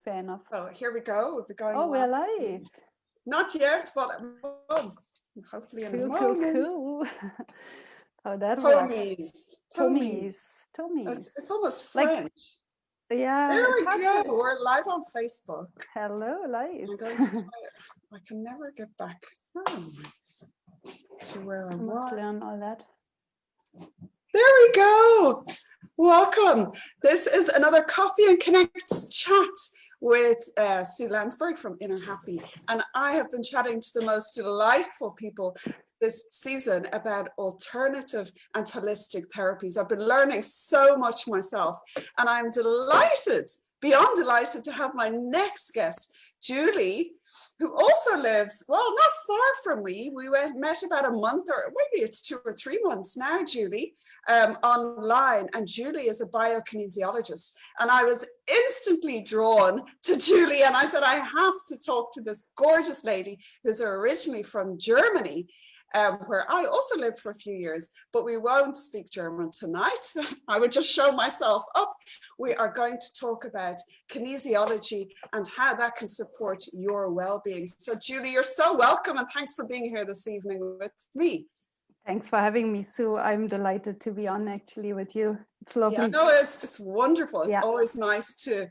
fair enough. Oh, here we go. We're going Oh, we're live. live. Not yet, but hopefully in a moment. Cool. How that works. Thomys. Thomys. It's almost Like, French. yeah, There it's we hard go. to... We're live on Facebook. Hello, live. I'm going to try it. I can never get back to where I I must was. learn all that. There we go. Welcome. This is another Coffee and Connect chat with Sue Landsberg from Inner Happy. And I have been chatting to the most delightful people this season about alternative and holistic therapies. I've been learning so much myself, and I'm delighted, beyond delighted, to have my next guest, Juli, who also lives, well, not far from me. We met about a month, or maybe it's 2 or 3 months now, Juli, online. And Juli is a biokinesiologist. And I was instantly drawn to Juli. And I said, I have to talk to this gorgeous lady who's originally from Germany, where I also lived for a few years, but we won't speak German tonight. I would just show myself up. We are going to talk about kinesiology and how that can support your well-being. So Juli, you're so welcome, and thanks for being here this evening with me. Thanks for having me, Sue. I'm delighted to be on actually with you. It's lovely. Yeah, no, it's wonderful. It's Yeah. always nice to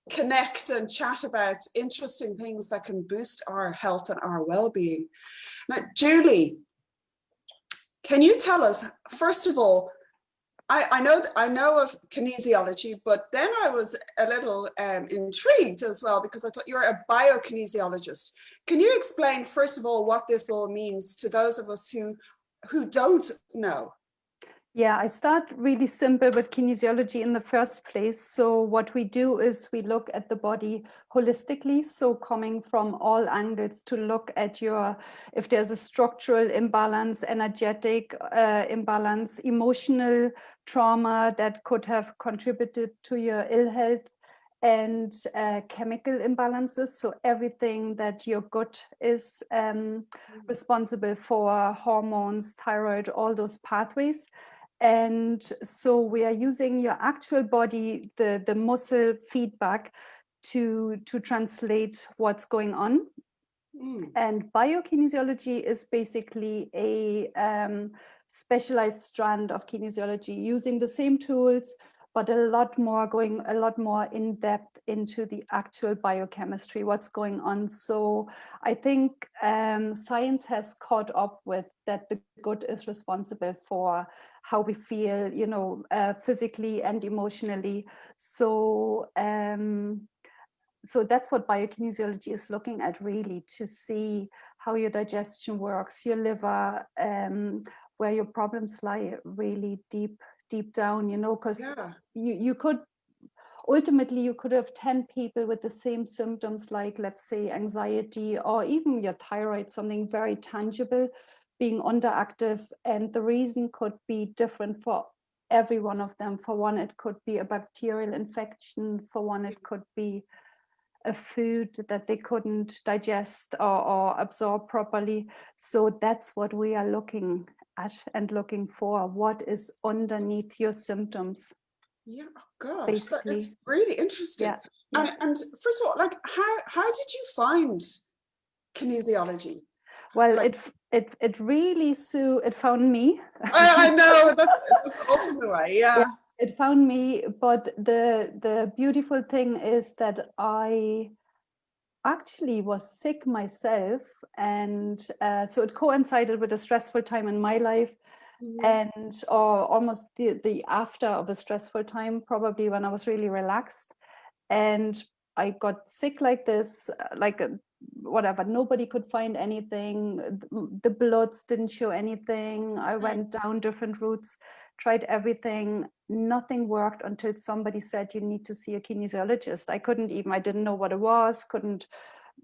connect and chat about interesting things that can boost our health and our well-being. Now, Juli, can you tell us, first of all, I know of kinesiology, but then I was a little intrigued as well, because I thought you were a biokinesiologist. Can you explain, first of all, what this all means to those of us who don't know? Yeah, I start really simple with kinesiology in the first place. So what we do is we look at the body holistically. So coming from all angles to look at if there's a structural imbalance, energetic imbalance, emotional trauma that could have contributed to your ill health, and chemical imbalances. So everything that your gut is responsible for, hormones, thyroid, all those pathways. And so we are using your actual body, the muscle feedback to translate what's going on. And biokinesiology is basically a specialized strand of kinesiology, using the same tools, but going a lot more in depth into the actual biochemistry, what's going on. So I think science has caught up with that the gut is responsible for how we feel, physically and emotionally. So so that's what biokinesiology is looking at, really, to see how your digestion works, your liver, where your problems lie really deep down, because you could ultimately, you could have 10 people with the same symptoms, like, let's say, anxiety, or even your thyroid, something very tangible, being underactive. And the reason could be different for every one of them. For one, it could be a bacterial infection. For one, it could be a food that they couldn't digest or absorb properly. So that's what we are looking at and looking for. What is underneath your symptoms? Yeah, oh gosh, it's really interesting. Yeah. And first of all, like, how did you find kinesiology? Well, it really, Sue, it found me. I know, that's often the way, yeah. It found me, but the beautiful thing is that I actually was sick myself, and so it coincided with a stressful time in my life, and or almost the after of a stressful time, probably when I was really relaxed, and I got sick like this, whatever, nobody could find anything, the bloods didn't show anything. I went down different routes, tried everything, nothing worked, until somebody said, you need to see a kinesiologist. I didn't know what it was,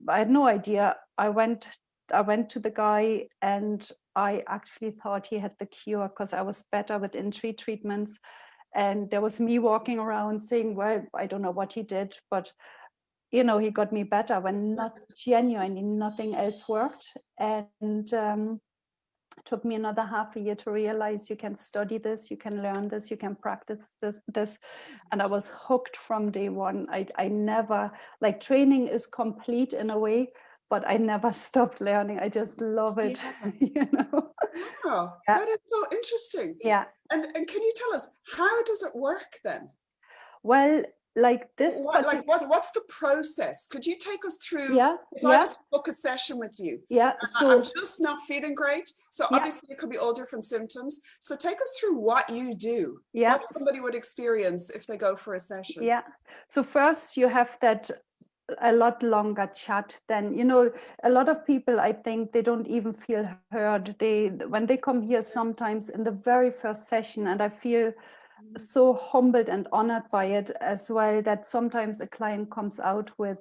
I had no idea. I went to the guy, and I actually thought he had the cure, because I was better within 3 treatments. And there was me walking around saying, well, I don't know what he did, but he got me better, when genuinely nothing else worked. And Took me another half a year to realize you can study this, you can learn this, you can practice this. And I was hooked from day one. I never, like, training is complete in a way, but I never stopped learning. I just love it. Yeah. Wow, Yeah. that is so interesting. Yeah. And can you tell us, how does it work then? Well, like this, what's the process? Could you take us through? Yeah. If I was to book a session with you, Yeah. So I'm just not feeling great. So obviously it could be all different symptoms. So take us through what you do. Yeah. What somebody would experience if they go for a session. Yeah. So first you have that a lot longer chat. Then, you know, a lot of people, I think, they don't even feel heard. When they come here sometimes in the very first session, and I feel so humbled and honored by it as well, that sometimes a client comes out with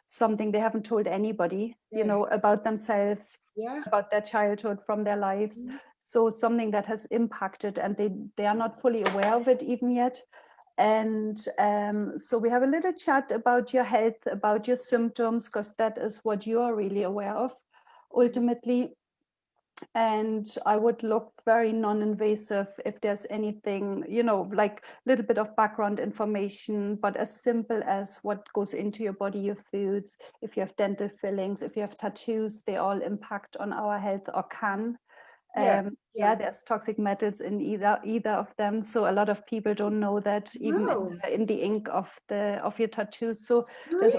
something they haven't told anybody, you know, about themselves, about their childhood, from their lives. So something that has impacted, and they are not fully aware of it even yet. And so we have a little chat about your health, about your symptoms, because that is what you are really aware of ultimately. And I would look very non-invasive if there's anything, you know, like a little bit of background information, but as simple as what goes into your body, your foods, if you have dental fillings, if you have tattoos, they all impact on our health, or can. There's toxic metals in either of them. So a lot of people don't know that, even in the ink of your tattoos. So there's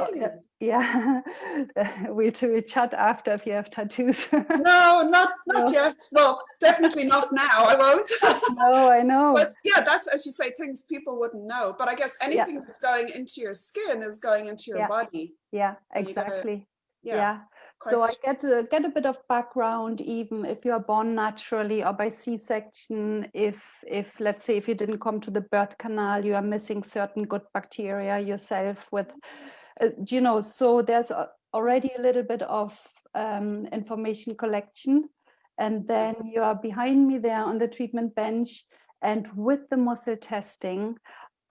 we chat after if you have tattoos. No, not yet. Well, definitely not now. I won't. No, I know. But yeah, that's, as you say, things people wouldn't know. But I guess anything that's going into your skin is going into your body. Yeah, so exactly. Yeah. So I get a bit of background, even if you are born naturally or by C-section. If let's say if you didn't come to the birth canal, you are missing certain good bacteria yourself with, you know. So there's already a little bit of information collection, and then you are behind me there on the treatment bench, and with the muscle testing,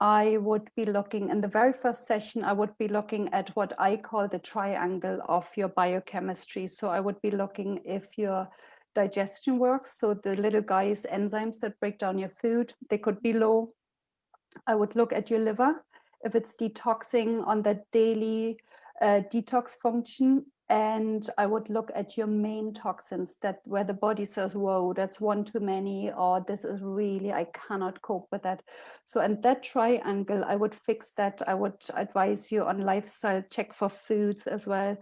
I would be looking, in the very first session, I would be looking at what I call the triangle of your biochemistry. So I would be looking if your digestion works. So the little guys, enzymes that break down your food, they could be low. I would look at your liver, if it's detoxing on the daily detox function. And I would look at your main toxins, that where the body says, whoa, that's one too many, or this is really, I cannot cope with that. So in that triangle, I would fix that. I would advise you on lifestyle check for foods as well.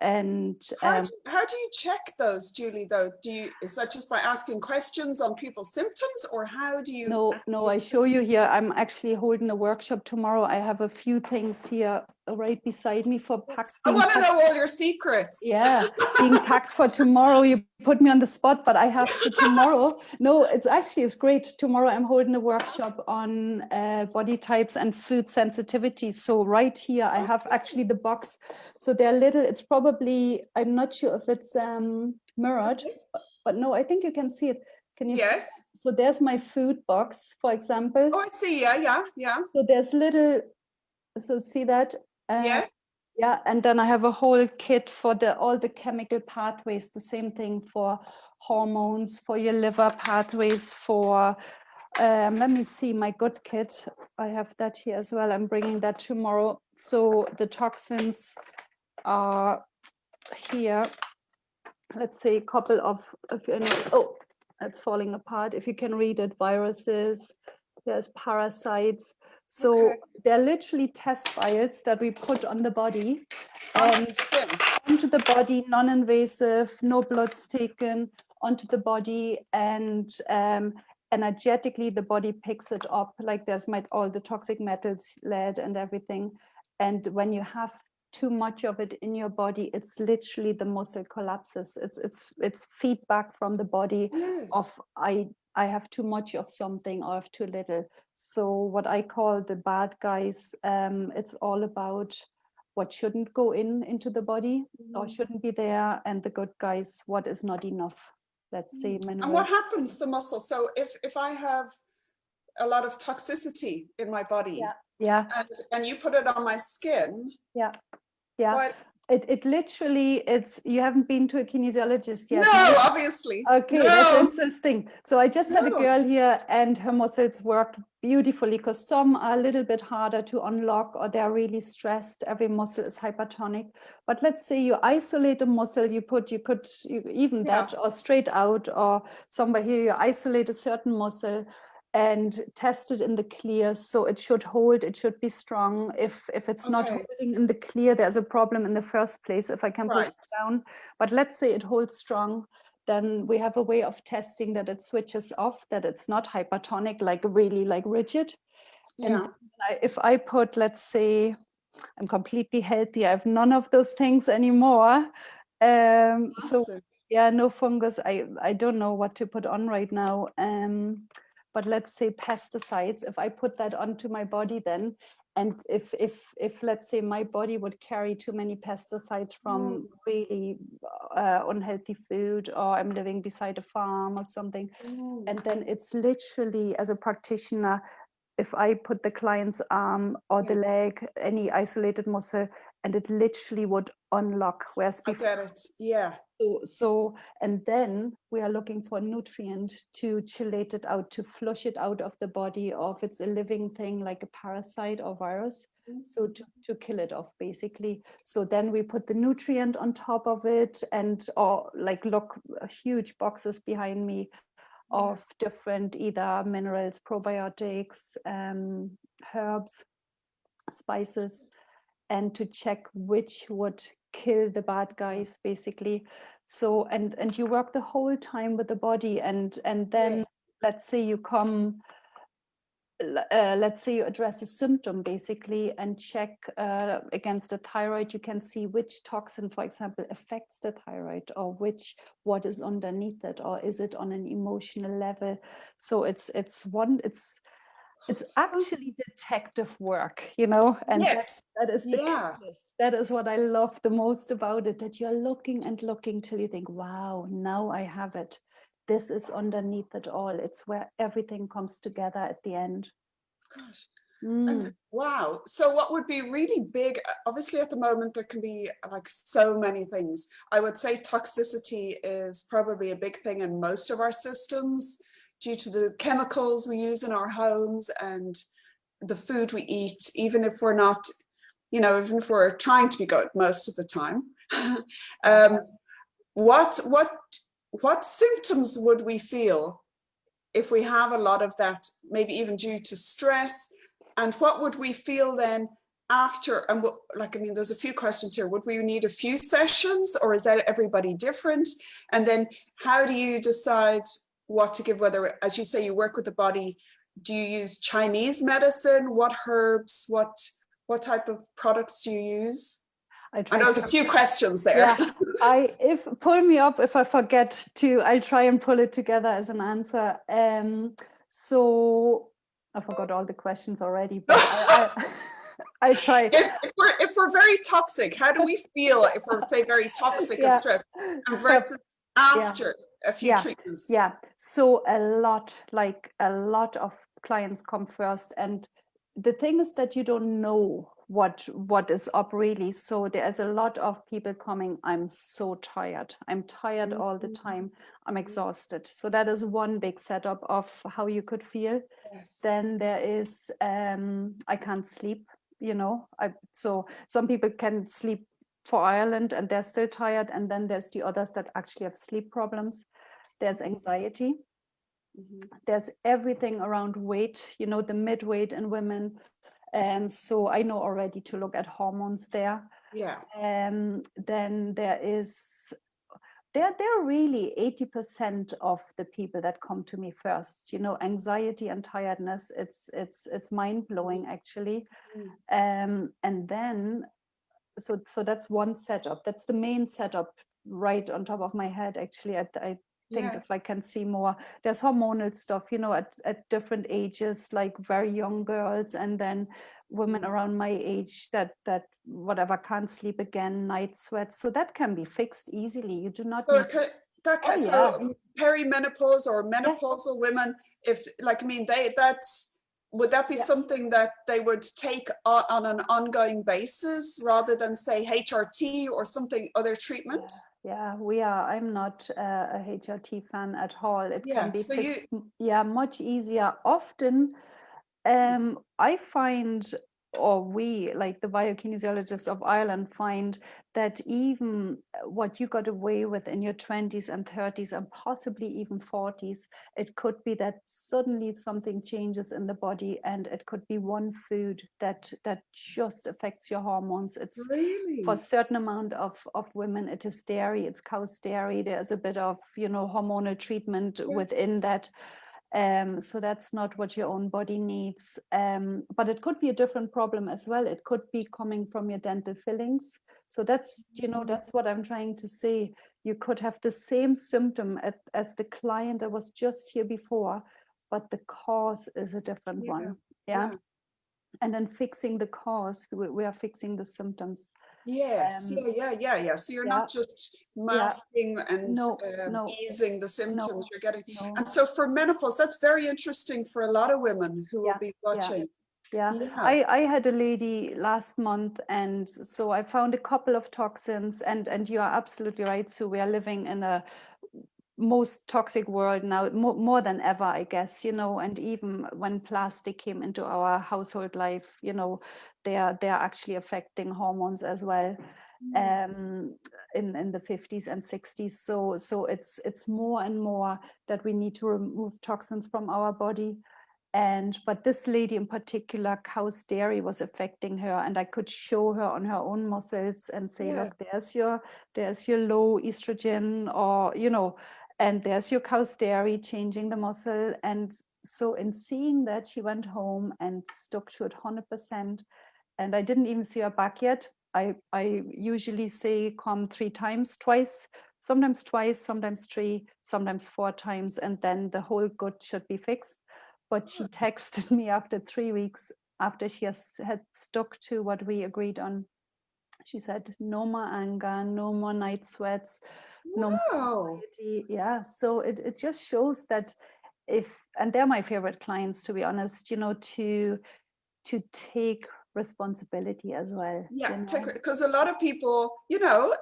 And how do you check those, Julie, though? Is that just by asking questions on people's symptoms, or how do you? No, I show you here. I'm actually holding a workshop tomorrow. I have a few things here right beside me for packed. I want to know all your secrets. Yeah, being packed for tomorrow. You put me on the spot, but I have to tomorrow. No, it's great. Tomorrow I'm holding a workshop on body types and food sensitivity. So right here, I have actually the box. So they're little, it's probably, I'm not sure if it's mirrored, but no, I think you can see it. Can you see? So there's my food box, for example. Oh, I see. Yeah. So there's little, so see that? Yeah, and then I have a whole kit for all the chemical pathways, the same thing for hormones, for your liver pathways, for, let me see, my gut kit. I have that here as well. I'm bringing that tomorrow. So the toxins are here. Let's say a couple of oh, it's falling apart. If you can read it, viruses, there's parasites. So they're literally test files that we put on the body, and onto the body, non-invasive, no blood's taken, onto the body, and energetically the body picks it up. Like there's all the toxic metals, lead and everything. And when you have too much of it in your body, it's literally the muscle collapses. It's feedback from the body of I have too much of something, or I have too little. So what I call the bad guys, it's all about what shouldn't go into the body or shouldn't be there, and the good guys, what is not enough. Let's say minerals. And what happens to the muscle? So if I have a lot of toxicity in my body, and you put it on my skin, It literally, you haven't been to a kinesiologist yet, No, no? obviously. Okay, that's No, interesting. So I just had a no. girl here and her muscles worked beautifully because some are a little bit harder to unlock or they're really stressed. Every muscle is hypertonic. But let's say you isolate a muscle, you could even Yeah. that or straight out or somewhere here, you isolate a certain muscle and test it in the clear. So it should hold, it should be strong. If it's not Okay. holding in the clear, there's a problem in the first place, if I can push Right. it down. But let's say it holds strong, then we have a way of testing that it switches off, that it's not hypertonic, like really like rigid. Yeah. And if I put, let's say, I'm completely healthy, I have none of those things anymore. So Fantastic. yeah, no fungus. I don't know what to put on right now. But let's say pesticides, if I put that onto my body then, and if let's say my body would carry too many pesticides from really unhealthy food, or I'm living beside a farm or something, and then it's literally, as a practitioner, if I put the client's arm or the leg, any isolated muscle, and it literally would unlock, whereas I before. get it. Yeah. So, and then we are looking for nutrient to chelate it out, to flush it out of the body, or if it's a living thing like a parasite or virus, so to kill it off basically. So then we put the nutrient on top of it, and or like look, huge boxes behind me of different either minerals, probiotics, herbs, spices, and to check which would kill the bad guys basically. So and you work the whole time with the body, and then let's say you come, let's say you address a symptom basically and check against the thyroid, you can see which toxin, for example, affects the thyroid, or what is underneath it, or is it on an emotional level. So it's actually detective work, and Yes. that is the Yeah. coolest. That is what I love the most about it, that you're looking and looking till you think, wow, now I have it. This is underneath it all. It's where everything comes together at the end. Gosh. And wow. So what would be really big, obviously at the moment there can be like so many things. I would say toxicity is probably a big thing in most of our systems due to the chemicals we use in our homes and the food we eat, even if we're not, even if we're trying to be good most of the time. What symptoms would we feel if we have a lot of that, maybe even due to stress? And what would we feel then after? And there's a few questions here. Would we need a few sessions, or is that everybody different? And then how do you decide what to give? Whether, as you say, you work with the body, do you use Chinese medicine? What herbs? What type of products do you use? I know there's a few questions there. Yeah, pull me up if I forget to. I'll try and pull it together as an answer. So I forgot all the questions already, but I try. If we're very toxic, how do we feel if we're, say, very toxic and stressed, and versus after a few treatments? Yeah. So a lot of clients come first, and the thing is that you don't know what is up really. So there's a lot of people coming, I'm so tired. I'm tired all the time. I'm exhausted. So that is one big setup of how you could feel. Then there is I can't sleep, so some people can sleep for Ireland and they're still tired, and then there's the others that actually have sleep problems. There's anxiety. There's everything around weight, the mid-weight in women. So I know already to look at hormones there. Then they're really 80% of the people that come to me first. Anxiety and tiredness. It's mind blowing actually. And then so that's one setup. That's the main setup right on top of my head actually. I think if I can see more, there's hormonal stuff, at different ages, like very young girls, and then women around my age that whatever, can't sleep again, night sweats. So that can be fixed easily. You do not need so perimenopause or menopausal women, if that's would that be something that they would take on an ongoing basis rather than say HRT or something other treatment? Yeah, we are. I'm not a HRT fan at all. It can be so fixed, much easier. Often, I find, or we, like the biokinesiologists of Ireland, find that even what you got away with in your 20s and 30s and possibly even 40s, it could be that suddenly something changes in the body, and it could be one food that just affects your hormones. It's really, for a certain amount of women, it is dairy, it's cow's dairy. There's a bit of, hormonal treatment within that. So that's not what your own body needs. But it could be a different problem as well. It could be coming from your dental fillings. So that's, that's what I'm trying to say. You could have the same symptom as the client that was just here before, but the cause is a different one. Yeah. And then fixing the cause, we are fixing the symptoms. Yes, yeah. So you're not just masking and easing the symptoms you're getting. And so for menopause, that's very interesting for a lot of women who will be watching. Yeah. I had a lady last month, and so I found a couple of toxins, and you are absolutely right. So we are living in a most toxic world now, more than ever, I guess, and even when plastic came into our household life, they're actually affecting hormones as well, in the 50s and 60s. So it's more and more that we need to remove toxins from our body. But this lady in particular, cow's dairy was affecting her, and I could show her on her own muscles and say, look, there's your low estrogen, or and there's your cow's dairy changing the muscle. And so in seeing that, she went home and stuck to it 100%. And I didn't even see her back yet. I usually say come 3 times, twice, sometimes 3, sometimes 4 times, and then the whole gut should be fixed. But she texted me after 3 weeks, after she had stuck to what we agreed on. She said, no more anger, no more night sweats, no more anxiety. Yeah, so it just shows that and they're my favorite clients, to be honest, to take responsibility as well. Because a lot of people,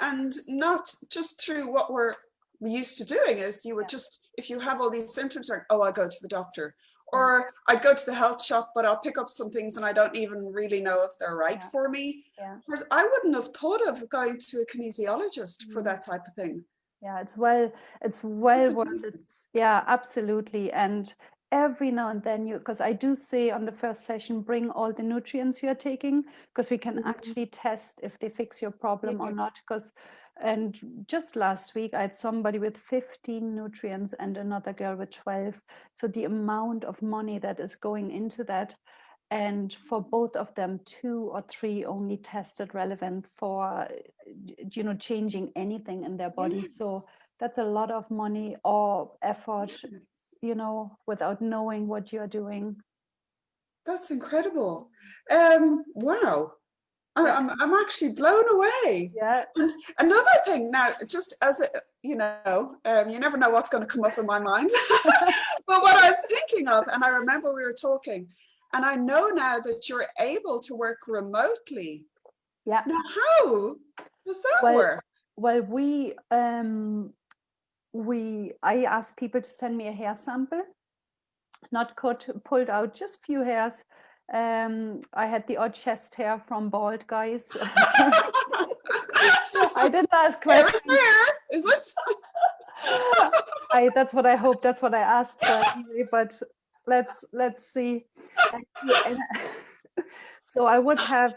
and not just through what we're used to doing, is you would just, if you have all these symptoms, like, oh, I'll go to the doctor, or I'd go to the health shop, but I'll pick up some things and I don't even really know if they're right for me. Whereas I wouldn't have thought of going to a kinesiologist for that type of thing. Yeah, it's well worth it. Yeah, absolutely. And every now and then because I do say on the first session, bring all the nutrients you're taking, because we can actually test if they fix your problem or not. And just last week, I had somebody with 15 nutrients and another girl with 12. So the amount of money that is going into that, and for both of them, 2 or 3 only tested relevant for, changing anything in their body. So that's a lot of money or effort, without knowing what you're doing. That's incredible. Wow. I'm actually blown away. Yeah. And another thing now, just as you never know what's going to come up in my mind. But what I was thinking of, and I remember we were talking, and I know now that you're able to work remotely. Yeah. Now, how does that work? Well, I asked people to send me a hair sample, not cut, pulled out, just few hairs. I had the odd chest hair from bald guys. I didn't ask questions. Is it? That's what I hope. That's what I asked for anyway. But let's see. So I would have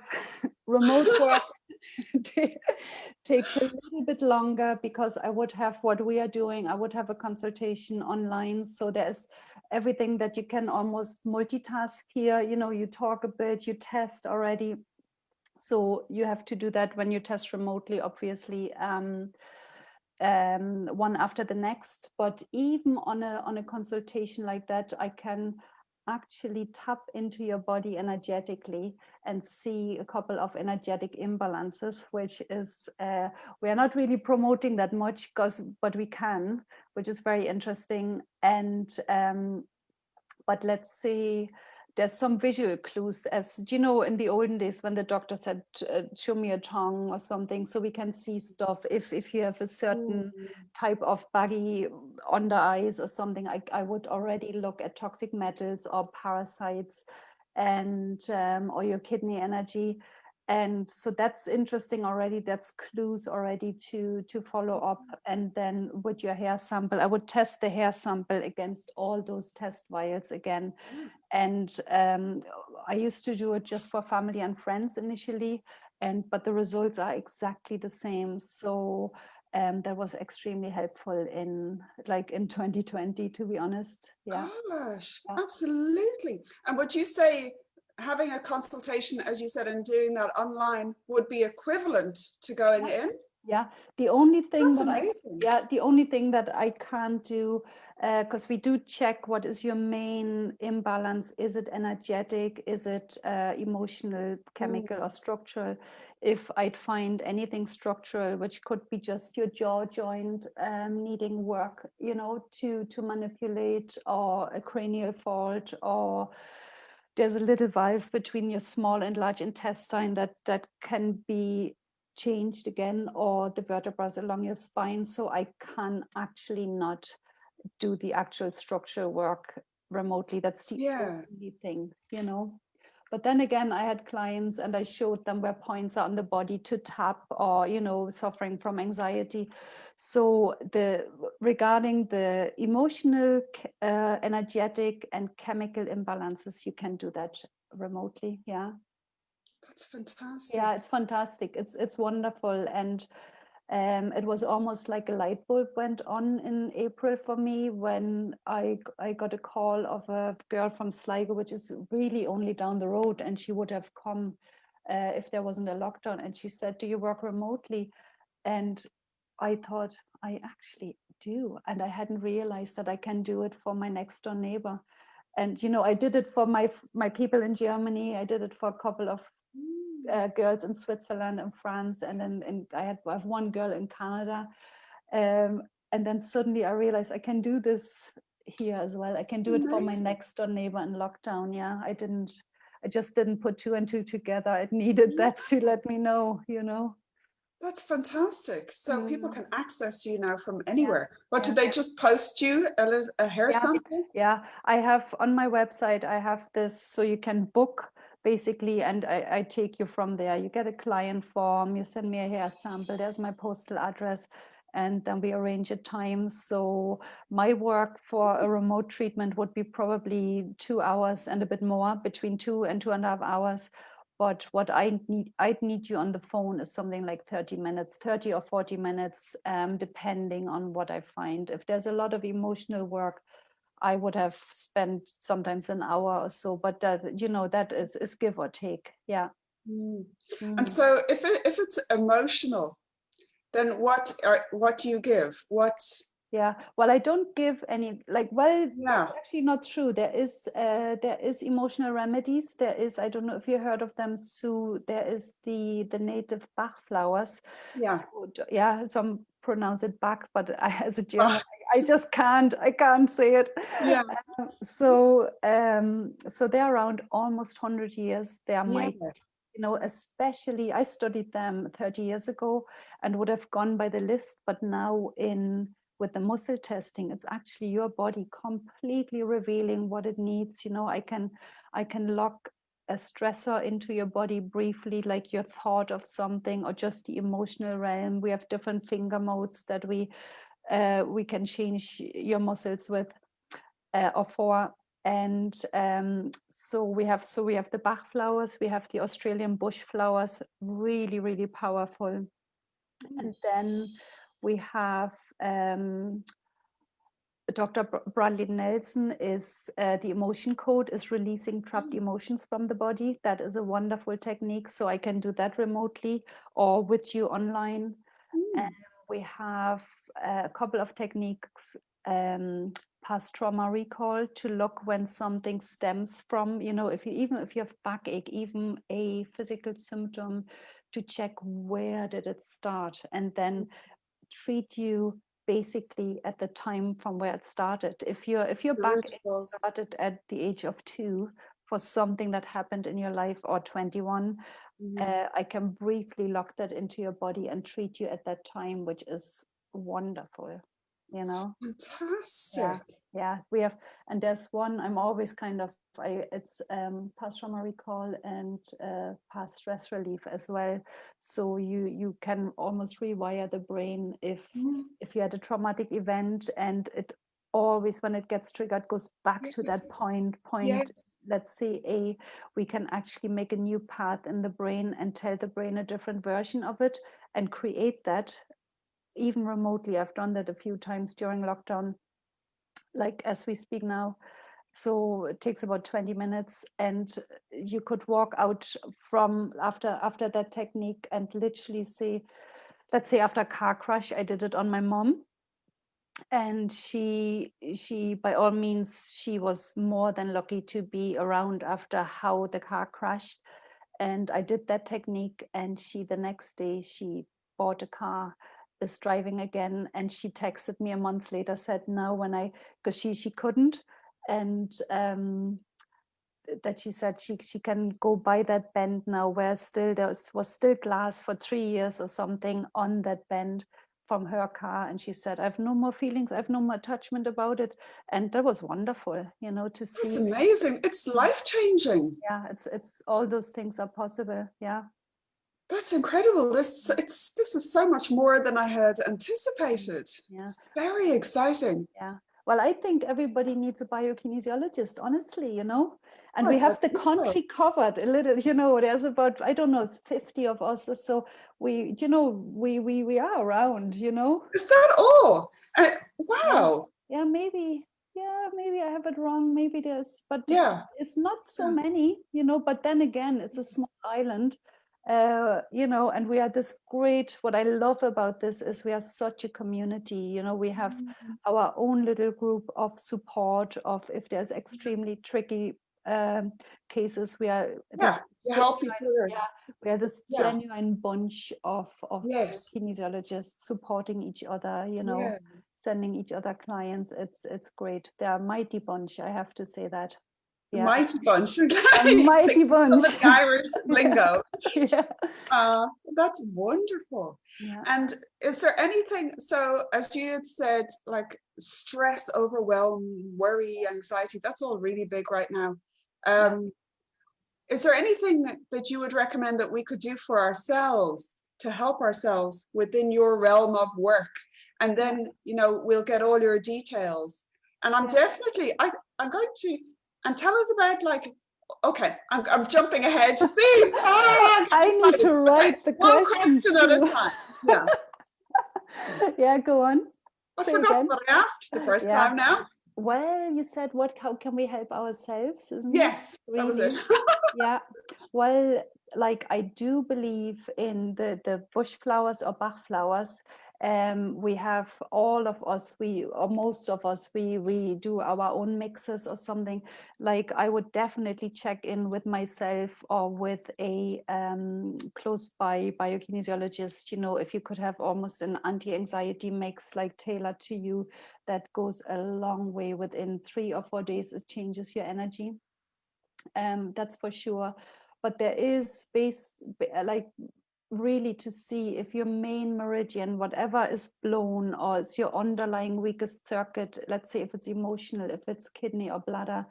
remote work takes a little bit longer, because I would have what we are doing. I would have a consultation online. So there's everything that you can almost multitask here. You talk a bit, you test already. So you have to do that when you test remotely, obviously, one after the next. But even on a consultation like that, I can actually tap into your body energetically and see a couple of energetic imbalances, which is we are not really promoting that much, but we can, which is very interesting. And but let's say there's some visual clues, as you know, in the olden days when the doctor said, show me a tongue or something, so we can see stuff. If you have a certain type of buggy on the eyes or something, I would already look at toxic metals or parasites, and or your kidney energy. And so that's interesting already. That's clues already to follow up. And then with your hair sample, I would test the hair sample against all those test vials again. And I used to do it just for family and friends initially, but the results are exactly the same. So that was extremely helpful in 2020, to be honest. Yeah. Gosh, Yeah. absolutely. And would you say having a consultation, as you said, and doing that online would be equivalent to going in? Yeah, the only thing That's that amazing. the only thing that I can't do, because we do check what is your main imbalance. Is it energetic? Is it emotional, chemical, or structural? If I'd find anything structural, which could be just your jaw joint needing work, to manipulate, or a cranial fault, or there's a little valve between your small and large intestine that can be changed again, or the vertebrae along your spine. So I can actually not do the actual structural work remotely. That's the only thing, But then again, I had clients and I showed them where points are on the body to tap, or, suffering from anxiety. So regarding the emotional, energetic and chemical imbalances, you can do that remotely. Yeah. That's fantastic. Yeah, it's fantastic. It's wonderful. And it was almost like a light bulb went on in April for me when I got a call of a girl from Sligo, which is really only down the road, and she would have come if there wasn't a lockdown. And she said, "Do you work remotely?" And I thought, I actually do. And I hadn't realized that I can do it for my next door neighbor. And, I did it for my people in Germany. I did it for a couple of girls in Switzerland and France. And then I have one girl in Canada. And then suddenly I realized I can do this here as well. I can do it for my next door neighbor in lockdown. Yeah, I just didn't put two and two together. It needed that to let me know, That's fantastic. So people can access you now from Yeah. anywhere. But do they just post you a hair sample? Yeah, I have on my website, I have this, so you can book basically, and I take you from there. You get a client form, you send me a hair sample, there's my postal address, and then we arrange a time. So my work for a remote treatment would be probably 2 hours and a bit more, between 2 and 2.5 hours. But what I'd need you on the phone is something like 30 minutes, 30 or 40 minutes, depending on what I find. If there's a lot of emotional work, I would have spent sometimes an hour or so, but that is give or take. Yeah. And so if it's emotional, then what do you give? Yeah, well, I don't give any, Yeah. that's actually not true. There is emotional remedies. There is, I don't know if you heard of them, Sue. There is the native Bach flowers. Yeah. So, yeah, some pronounce it Bach, but as a German, I just I can't say it. Yeah. So they're around almost 100 years. They are my, especially I studied them 30 years ago and would have gone by the list, but now with the muscle testing, it's actually your body completely revealing what it needs. I can lock a stressor into your body briefly, like your thought of something or just the emotional realm. We have different finger modes that we can change your muscles with or for. And so we have the Bach flowers, we have the Australian bush flowers, really, really powerful. And then we have Dr. Bradley Nelson is the emotion code is releasing trapped emotions from the body. That is a wonderful technique. So I can do that remotely or with you online. And we have a couple of techniques, past trauma recall, to look when something stems from, if you have backache, even a physical symptom, to check where did it start, and then treat you basically at the time from where it started. If your backache started at the age of 2, for something that happened in your life, or 21, I can briefly lock that into your body and treat you at that time, which is wonderful, you know. Fantastic. Yeah, we have, and there's one I'm always kind of, it's past trauma recall and past stress relief as well. So you can almost rewire the brain if you had a traumatic event, and it always, when it gets triggered, goes back to that point. Yes. Let's say we can actually make a new path in the brain and tell the brain a different version of it and create that even remotely. I've done that a few times during lockdown, like as we speak now. So it takes about 20 minutes, and you could walk out from after that technique and literally say, let's say after a car crash, I did it on my mom, and she by all means, she was more than lucky to be around after how the car crashed. And I did that technique, and she, the next day, she bought a car, is driving again, and she texted me a month later, said, now when I, because she couldn't, and that she said she can go by that bend now, where still was still glass for 3 years or something on that bend from her car. And she said, I have no more feelings, I have no more attachment about it. And that was wonderful, you know, to see. It's amazing. It's life-changing. Yeah, it's all those things are possible. Yeah. That's incredible. This is so much more than I had anticipated. Yeah. It's very exciting. Yeah. Well, I think everybody needs a biokinesesiologist, honestly, you know, and Oh, we I have the think so. country covered a little, you know, there's about, I don't know, it's 50 of us or so. We, you know, we are around, you know. Is that all? Wow. Yeah, maybe I have it wrong. Maybe there's, but Yeah. it's not so many, you know, but then again, it's a small island. You know, and we are this great, what I love about this is we are such a community, you know, we have our own little group of support of, if there's extremely tricky cases, we are Yeah. this You help each other. yeah, we are this Yeah. genuine bunch of Yes. kinesiologists supporting each other, you know, Yeah. sending each other clients. It's great. They're a mighty bunch, I have to say that. Yeah. Mighty bunch. A mighty bunch. Some of the Irish lingo. Yeah. That's wonderful. Yeah. And is there anything, so as you had said, like stress, overwhelm, worry, anxiety, that's all really big right now. Is there anything that you would recommend that we could do for ourselves to help ourselves within your realm of work? And then, you know, we'll get all your details. And I'm definitely, I'm going to, and tell us about, like, okay, I'm jumping ahead to see. I need to write the one questions question at a time. Yeah. Yeah, go on. I Say forgot again. what I asked the first time now. Well, you said, how can we help ourselves? Isn't Yes, it? that was Really? it. Yeah. Well, like I do believe in the bush flowers or Bach flowers. We have all of us, or most of us, we do our own mixes or something. Like I would definitely check in with myself or with a close by biokinesiologist, you know, if you could have almost an anti-anxiety mix like tailored to you, that goes a long way. Within 3 or 4 days, it changes your energy. That's for sure. But there is like really to see if your main meridian, whatever is blown, or it's your underlying weakest circuit, let's say if it's emotional, if it's kidney or bladder,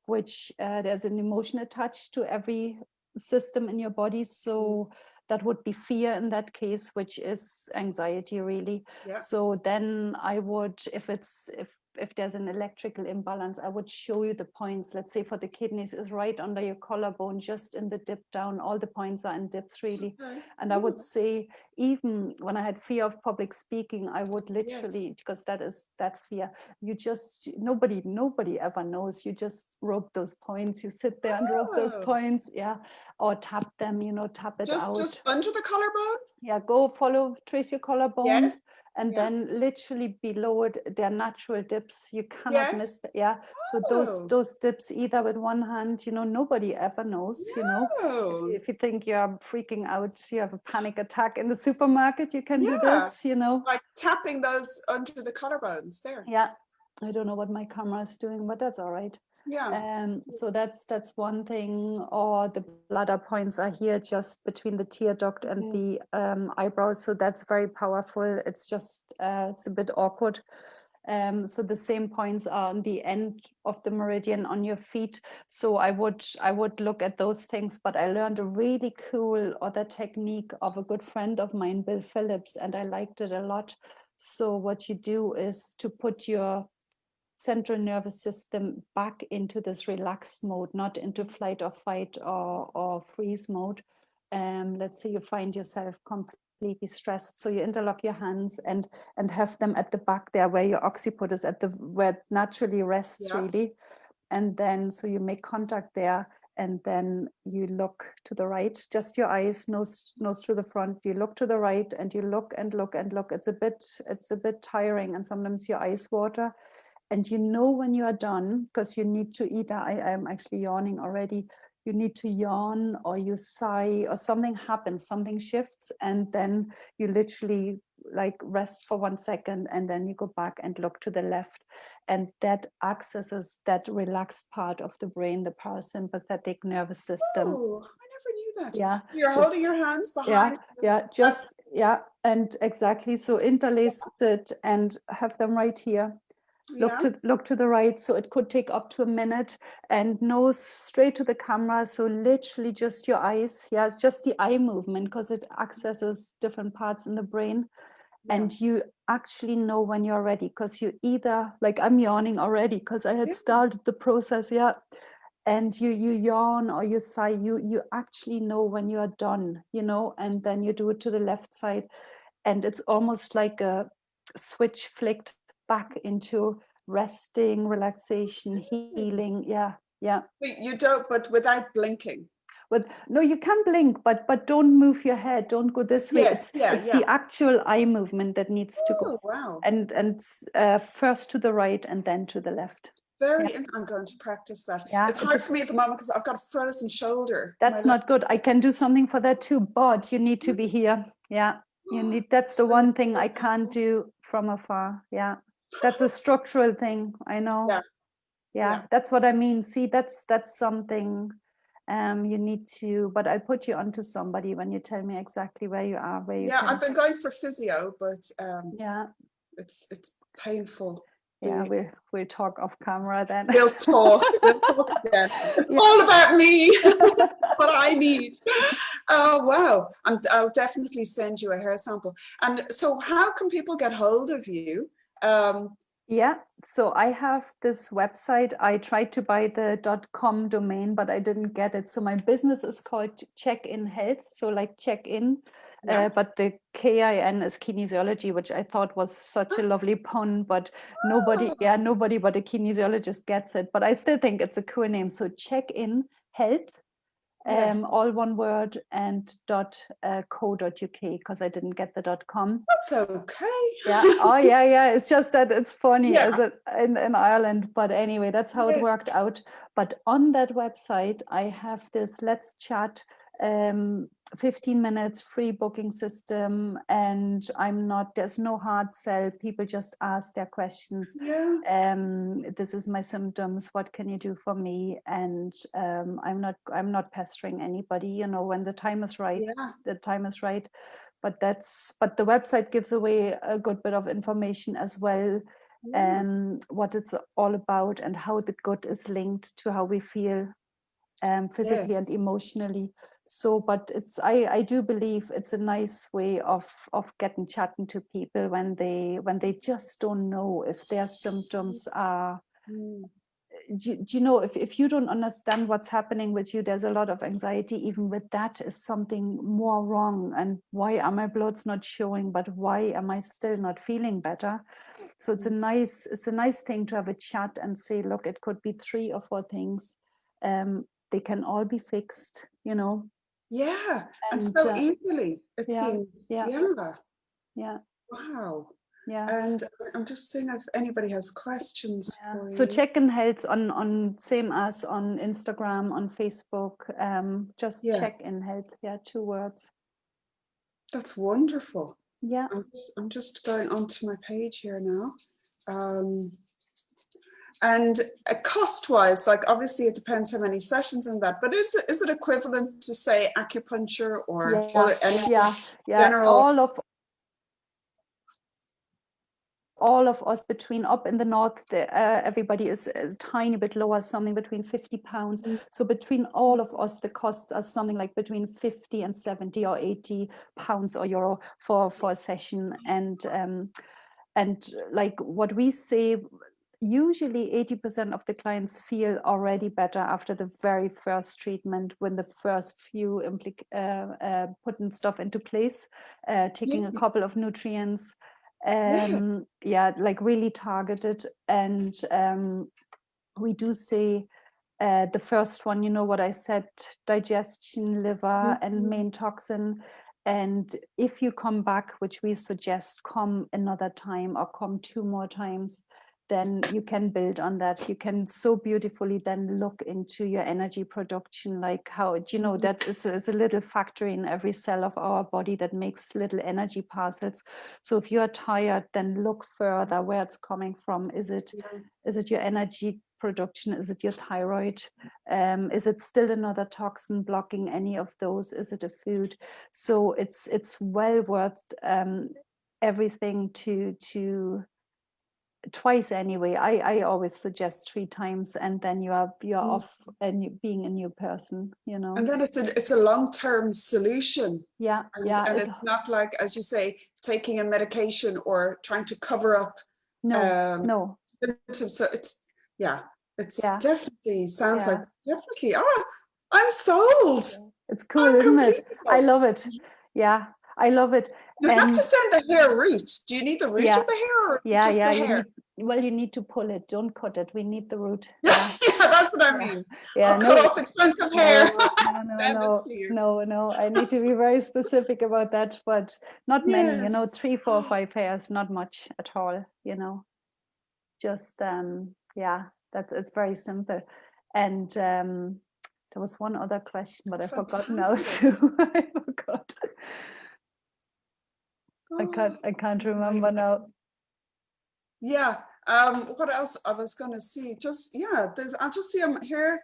which there's an emotion attached to every system in your body. So that would be fear in that case, which is anxiety really. So then I would, if there's an electrical imbalance, I would show you the points. Let's say for the kidneys is right under your collarbone, just in the dip down. All the points are in dips really. And I would say, even when I had fear of public speaking, I would literally, because that is that fear, you just, nobody ever knows. You just rub those points, you sit there and rub those points, or tap them, you know, tap it out. Just under the collarbone? Yeah, trace your collarbone, and then literally below it, they're natural dips. You cannot miss that. Yeah. So those dips, either with one hand, you know, nobody ever knows, you know. If you think you're freaking out, you have a panic attack in the supermarket, you can do this, you know. Like tapping those under the collarbones there. Yeah. I don't know what my camera is doing, but that's all right. Yeah. So that's one thing. Or the bladder points are here just between the tear duct and the eyebrows. So that's very powerful. It's just it's a bit awkward. So the same points are on the end of the meridian on your feet. So I would look at those things, but I learned a really cool other technique of a good friend of mine, Bill Phillips, and I liked it a lot. So what you do is to put your central nervous system back into this relaxed mode, not into flight or fight or freeze mode. Let's say you find yourself completely stressed, so you interlock your hands and have them at the back there where your occiput is, at the where it naturally rests, really. And then so you make contact there, and then you look to the right, just your eyes, nose to the front. You look to the right and you look and look and look. It's a bit tiring, and sometimes your eyes water. And you know when you are done, because you need to either, I am actually yawning already, you need to yawn or you sigh or something happens, something shifts, and then you literally like rest for 1 second, and then you go back and look to the left, and that accesses that relaxed part of the brain, the parasympathetic nervous system. Oh, I never knew that. Yeah. You're So holding your hands behind. just and exactly. So interlace it and have them right here. Look to the right, so it could take up to a minute, and nose straight to the camera. So literally just your eyes. Yeah, it's just the eye movement because it accesses different parts in the brain. And you actually know when you're ready, because you either, like I'm yawning already because I had started the process. And you yawn or you sigh, you actually know when you are done, and then you do it to the left side, and it's almost like a switch flicked back into resting, relaxation, healing. Yeah. But you don't, but without blinking. But no, you can blink, but don't move your head. Don't go this way. It's the actual eye movement that needs to go. Wow. And first to the right and then to the left. I'm going to practice that. It's hard for me at the moment because I've got a frozen shoulder. That's not good. I can do something for that too, but you need to be here. Yeah. That's the one thing I can't do from afar. Yeah. That's a structural thing. I know. Yeah. That's what I mean. See, that's something you need to, but I'll put you onto somebody when you tell me exactly where you are, where you can. I've been going for physio, but it's painful. Yeah, we'll talk off camera then. We'll talk again. It's all about me, what I need. Oh, wow. I'll definitely send you a hair sample. And so how can people get hold of you? So I have this website. I tried to buy the .com domain, but I didn't get it. So my business is called ChecKin Health. So like check-in, but the KIN is kinesiology, which I thought was such a lovely pun, but nobody but a kinesiologist gets it. But I still think it's a cool name. So ChecKin Health. All one word, and .co.uk, because I didn't get the .com. That's okay. It's just that it's funny as in Ireland, but anyway, that's how it worked out. But on that website I have this Let's Chat 15 minutes free booking system, and there's no hard sell. People just ask their questions. This is my symptoms, what can you do for me? And I'm not pestering anybody, when the time is right. The time is right. But the website gives away a good bit of information as well, what it's all about and how the gut is linked to how we feel physically and emotionally. So, but I do believe it's a nice way of chatting to people when they just don't know if their symptoms are. If you don't understand what's happening with you, there's a lot of anxiety. Even with that, is something more wrong, and why are my bloods not showing, but why am I still not feeling better? So it's a nice thing to have a chat and say, look, it could be 3 or 4 things. They can all be fixed, and so easily it seems. Wow. And I'm just seeing if anybody has questions for you. So ChecKin Health on same as on Instagram, on Facebook, just ChecKin Health. 2 words. That's wonderful. I'm just going onto my page here now. And cost-wise, like obviously it depends how many sessions and that, but is it equivalent to say acupuncture or any general? All of us between up in the north, everybody is a tiny bit lower, something between £50. So between all of us, the costs are something like between 50 and 70 or 80 pounds or euro for a session. And like what we say, usually 80% of the clients feel already better after the very first treatment, when the first few putting stuff into place, taking a couple of nutrients, like really targeted. And we do say the first one, you know what I said, digestion, liver, and main toxin. And if you come back, which we suggest, come another time or come 2 more times, then you can build on that. You can so beautifully then look into your energy production, like how, you know, that is a little factory in every cell of our body that makes little energy parcels. So if you are tired, then look further where it's coming from. Is it your energy production? Is it your thyroid? Is it still another toxin blocking any of those? Is it a food? So it's well worth everything to twice anyway. I always suggest 3 times, and then you're off and you being a new person, you know. And then it's a long-term solution. And it's not like, as you say, taking a medication or trying to cover up symptoms. So it's definitely sounds like definitely. Oh, I'm sold. It's cool, isn't it? I love it. Yeah, I love it. You have to send the hair root. Do you need the root of the hair or just the hair? You need to pull it. Don't cut it. We need the root. Yeah, that's what I mean. I'll cut off a chunk of hair. No. I need to be very specific about that, but not many, you know, 3, 4, 5 hairs, not much at all, you know. Just it's very simple. And there was one other question, but I forgot now. I forgot. I can't remember now. Yeah. What else I was going to see? I'll just see him here.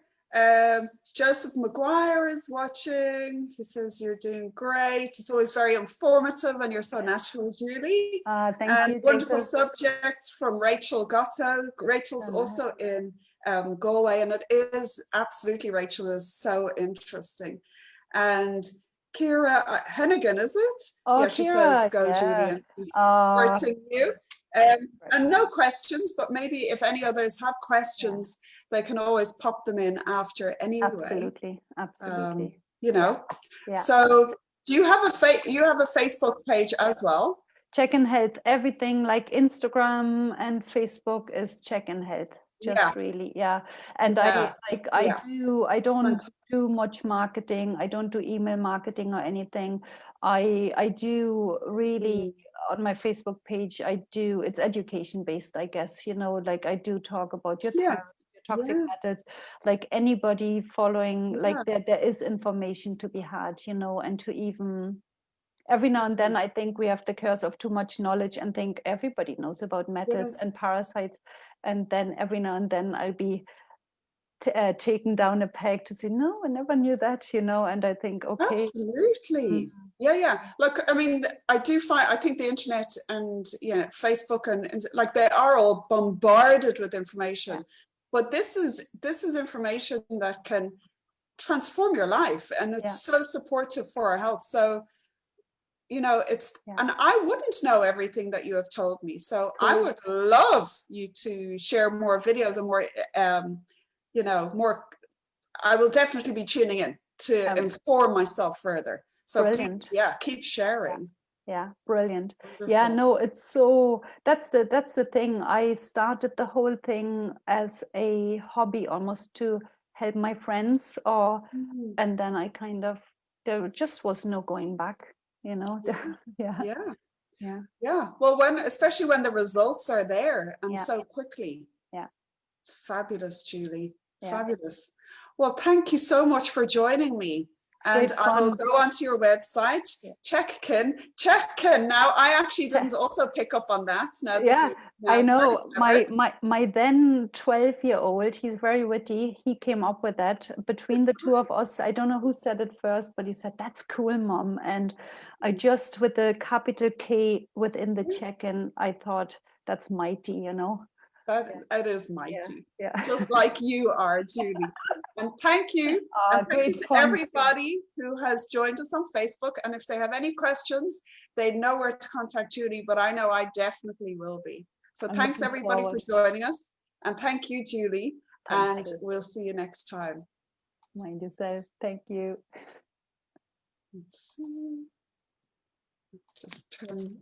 Joseph McGuire is watching. He says you're doing great. It's always very informative, and you're so natural, Julie. Thank you. Wonderful subject from Rachel Gatto. Rachel's also in Galway, and it is absolutely, Rachel is so interesting. And Kira Hennigan, is it? Oh, she Kira, says, go Julie, and supporting you. And no questions, but maybe if any others have questions, they can always pop them in after anyway. Absolutely. You know. So do you have a Facebook page as well? ChecKin Health. Everything like Instagram and Facebook is ChecKin Health. And I don't do much marketing. I don't do email marketing or anything. I do really on my Facebook page, it's education based, I guess, you know, like I do talk about your toxic methods, like anybody following, like there is information to be had, you know, and to even every now and then I think we have the curse of too much knowledge and think everybody knows about methods and parasites. And then every now and then I'll be taken down a peg to say, no, I never knew that, you know, and I think, okay. Absolutely. Look, I mean, I think the internet and Facebook and like they are all bombarded with information, but this is information that can transform your life, and it's so supportive for our health. So you know, and I wouldn't know everything that you have told me, so I would love you to share more videos and more more. I will definitely be tuning in to inform myself further. So brilliant. Keep sharing. Brilliant. Wonderful. No, it's so that's the thing. I started the whole thing as a hobby, almost to help my friends, and then I kind of, there just was no going back, you know. Well, especially when the results are there and so quickly. It's fabulous, Julie. Fabulous. Well, thank you so much for joining me. And I will go onto your website, ChecKin. Now, I actually didn't also pick up on that. Now yeah, I know. My then 12-year-old, he's very witty. He came up with that between the two of us. I don't know who said it first, but he said, "That's cool, Mom." And I just, with the capital K within the ChecKin, I thought that's mighty, you know. That is mighty, yeah. Just like you are, Julie. And thank you. And thank you to everybody who has joined us on Facebook. And if they have any questions, they know where to contact Julie, but I know I definitely will be. So thanks everybody for joining us. And thank you, Julie. And we'll see you next time. Mind yourself. Thank you. Let's see. Just turn